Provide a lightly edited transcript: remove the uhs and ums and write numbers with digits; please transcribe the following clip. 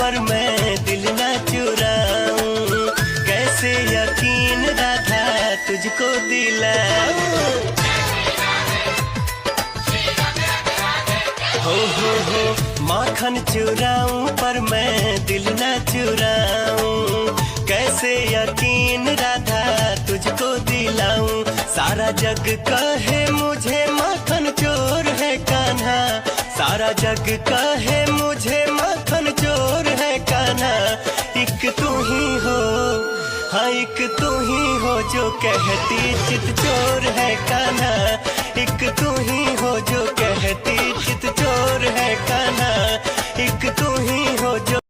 पर मैं दिल ना चुराऊं, कैसे यकीन राधा तुझको दिलाऊं। हो माखन चुराऊं पर मैं दिल ना चुराऊं, कैसे यकीन राधा तुझको दिलाऊं। सारा जग कहे मुझे माखन चोर है कान्हा, सारा जग कहे मुझे माखन चोर है कान्हा। एक तू ही हो, हाँ एक तू ही हो जो कहती चित चोर है कान्हा। एक तू ही हो जो कहती चित चोर है कान्हा। एक तू ही हो जो